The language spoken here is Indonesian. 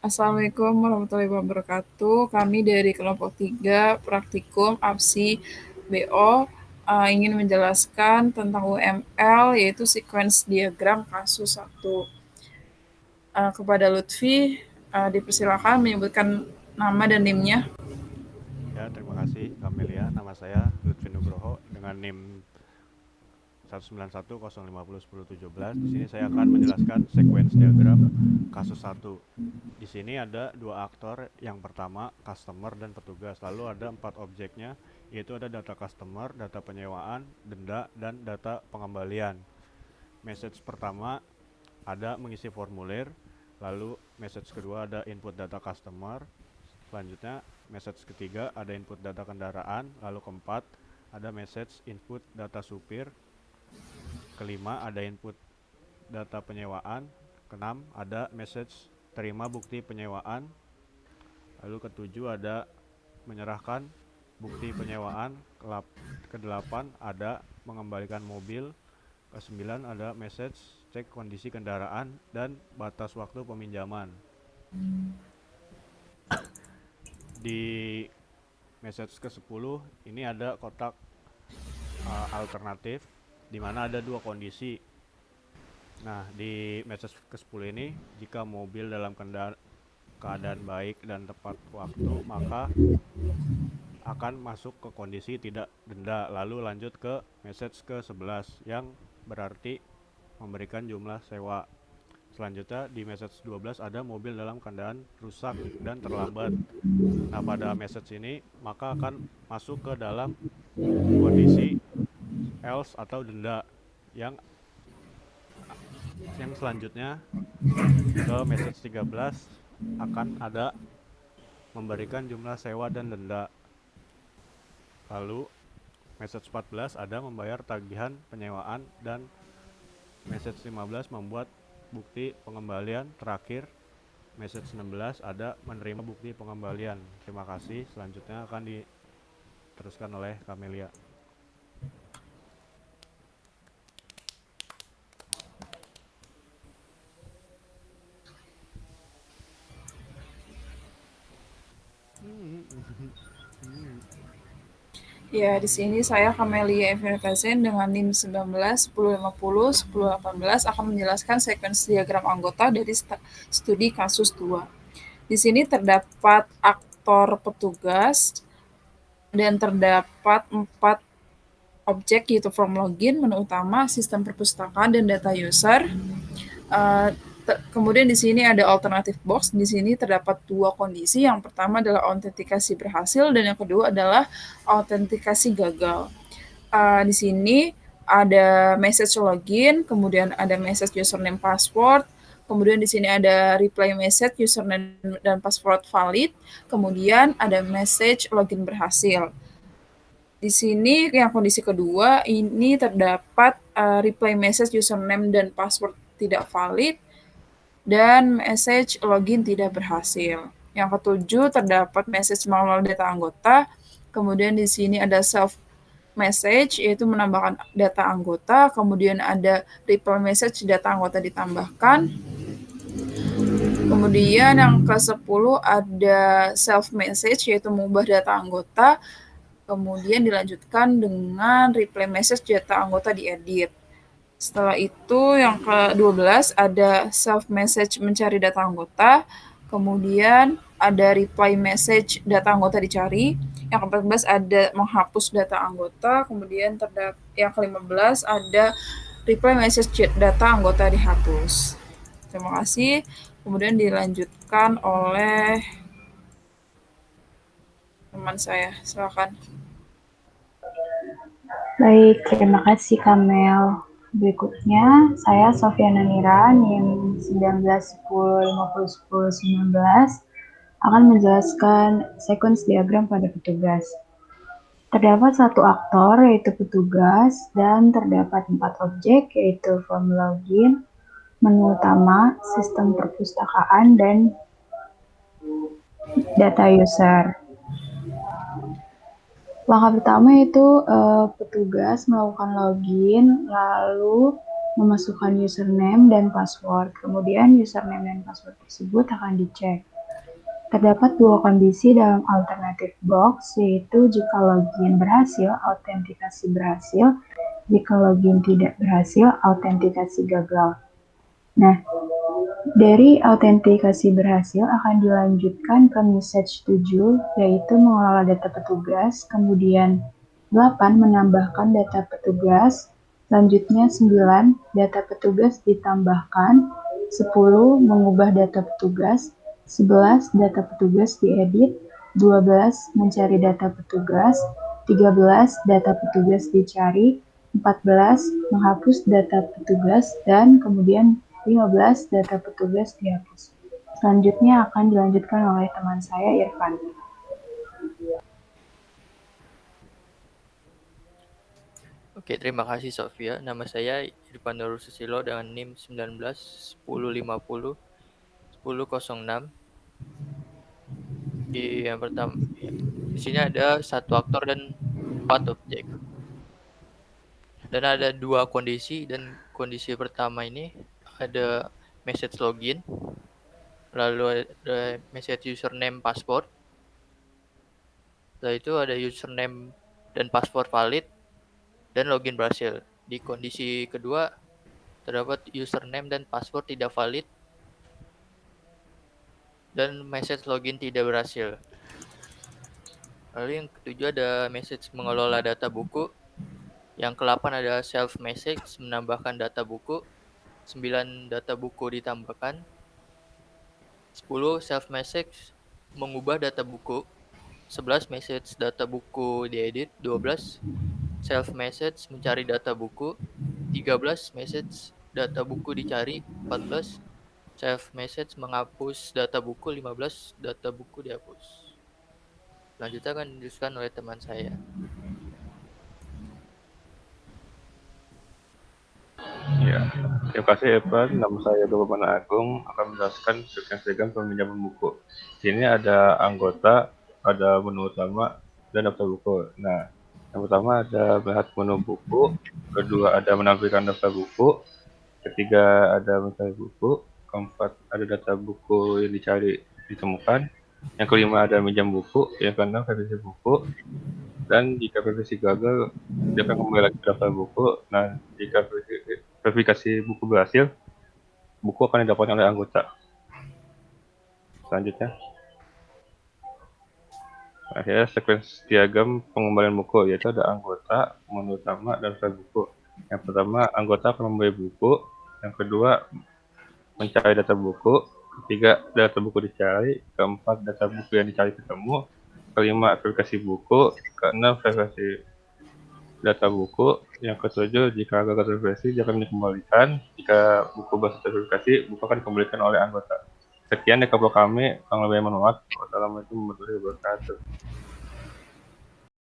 Assalamualaikum warahmatullahi wabarakatuh. Kami dari kelompok 3 praktikum APSI BO ingin menjelaskan tentang UML yaitu sequence diagram kasus 1. Kepada Lutfi, dipersilakan menyebutkan nama dan NIM-nya. Ya, terima kasih Kamelia. Nama saya Lutfi Nugroho dengan NIM 191050117. Di sini saya akan menjelaskan sequence diagram kasus 1. Di sini ada dua aktor, yang pertama customer dan petugas. Lalu ada 4 objeknya, yaitu ada data customer, data penyewaan, denda, dan data pengembalian. Message pertama ada mengisi formulir, lalu message kedua ada input data customer, selanjutnya message ketiga ada input data kendaraan, lalu keempat ada message input data supir, kelima ada input data penyewaan, keenam ada message terima bukti penyewaan, lalu ketujuh ada menyerahkan bukti penyewaan, kedelapan ada mengembalikan mobil, kesembilan ada message cek kondisi kendaraan dan batas waktu peminjaman. Di message ke-10 ini ada kotak alternatif di mana ada dua kondisi. Nah, di message ke-10 ini, jika mobil dalam keadaan baik dan tepat waktu, maka akan masuk ke kondisi tidak denda. Lalu lanjut ke message ke-11 yang berarti memberikan jumlah sewa. Selanjutnya di message 12 ada mobil dalam keadaan rusak dan terlambat. Nah, pada message ini maka akan masuk ke dalam kondisi else atau denda. Yang selanjutnya ke message 13 akan ada memberikan jumlah sewa dan denda. Lalu message 14 ada membayar tagihan penyewaan, dan message 15 membuat bukti pengembalian. Terakhir message 16 ada menerima bukti pengembalian. Terima kasih. Selanjutnya akan diteruskan oleh Kamelia. Ya, di sini saya Kamelia Everkazen dengan NIM 19 1050 1018 akan menjelaskan sequence diagram anggota dari studi kasus 2. Di sini terdapat aktor petugas dan terdapat 4 objek yaitu form login, menu utama, sistem perpustakaan, dan data user. Kemudian di sini ada alternative box. Di sini terdapat dua kondisi. Yang pertama adalah autentikasi berhasil dan yang kedua adalah autentikasi gagal. Di sini ada message login, kemudian ada message username password, kemudian di sini ada reply message username dan password valid, kemudian ada message login berhasil. Di sini yang kondisi kedua ini terdapat reply message username dan password tidak valid dan message login tidak berhasil. Yang ketujuh terdapat message manual data anggota. Kemudian di sini ada self message yaitu menambahkan data anggota, kemudian ada reply message data anggota ditambahkan. Kemudian yang ke-10 ada self message yaitu mengubah data anggota. Kemudian dilanjutkan dengan reply message data anggota diedit. Setelah itu yang ke-12 ada self message mencari data anggota, kemudian ada reply message data anggota dicari, yang ke-14 ada menghapus data anggota, kemudian yang ke-15 ada reply message data anggota dihapus. Terima kasih. Kemudian dilanjutkan oleh teman saya. Silakan. Baik, terima kasih Kamel. Berikutnya, saya Sofiana Nira, NIM 1910501019, akan menjelaskan sequence diagram pada petugas. Terdapat satu aktor, yaitu petugas, dan terdapat 4 objek, yaitu form login, menu utama, sistem perpustakaan, dan data user. Langkah pertama itu petugas melakukan login, lalu memasukkan username dan password. Kemudian username dan password tersebut akan dicek. Terdapat dua kondisi dalam alternative box, yaitu jika login berhasil, autentikasi berhasil, jika login tidak berhasil, autentikasi gagal. Nah, dari autentikasi berhasil akan dilanjutkan ke message 7, yaitu mengelola data petugas, kemudian 8 menambahkan data petugas, selanjutnya 9 data petugas ditambahkan, 10 mengubah data petugas, 11 data petugas diedit, 12 mencari data petugas, 13 data petugas dicari, 14 menghapus data petugas, dan kemudian 15 data petugas dihapus. Selanjutnya akan dilanjutkan oleh teman saya, Irfan. Oke, terima kasih Sofia. Nama saya Irfan Nurul Susilo dengan NIM 19 1050 1006. Yang pertama, di sini ada satu aktor dan 4 objek. Dan ada dua kondisi, dan kondisi pertama ini ada message login, lalu ada message username password. Setelah itu ada username dan password valid dan login berhasil. Di kondisi kedua terdapat username dan password tidak valid dan message login tidak berhasil. Lalu yang ketujuh ada message mengelola data buku. Yang ke-8 ada self message menambahkan data buku. 9 data buku ditambahkan. 10 self message mengubah data buku. 11 message data buku diedit. 12 self message mencari data buku. 13 message data buku dicari. 14 self message menghapus data buku. 15 data buku dihapus. Selanjutnya akan dijelaskan oleh teman saya. Ya, terima kasih Evan. Nama saya Bapak Agung akan menjelaskan sequence diagram peminjaman buku. Di sini ada anggota, ada menu utama, dan daftar buku. Nah, yang pertama ada melihat menu buku, kedua ada menampilkan daftar buku, ketiga ada mencari buku, keempat ada data buku yang dicari ditemukan, yang kelima ada minjam buku, yang keenam revisi buku, dan jika revisi gagal, dia akan kembali lagi ke daftar buku. Nah, jika verifikasi buku berhasil, buku akan didapatkan oleh anggota. Selanjutnya, akhirnya sequence diagram pengembalian buku, yaitu ada anggota, menu utama, dan daftar buku. Yang pertama, anggota akan membeli buku. Yang kedua, mencari data buku. Ketiga, data buku dicari. Keempat, data buku yang dicari ketemu. Kelima, verifikasi buku. Keenam, verifikasi data buku. Yang ketujuh, jika gagal terverifikasi, dia akan dikembalikan. Jika buku berhasil terverifikasi, buku akan dikembalikan oleh anggota. Sekian dari kelompok kami, kurang lebih mohon maaf. Wassalamualaikum warahmatullahi wabarakatuh.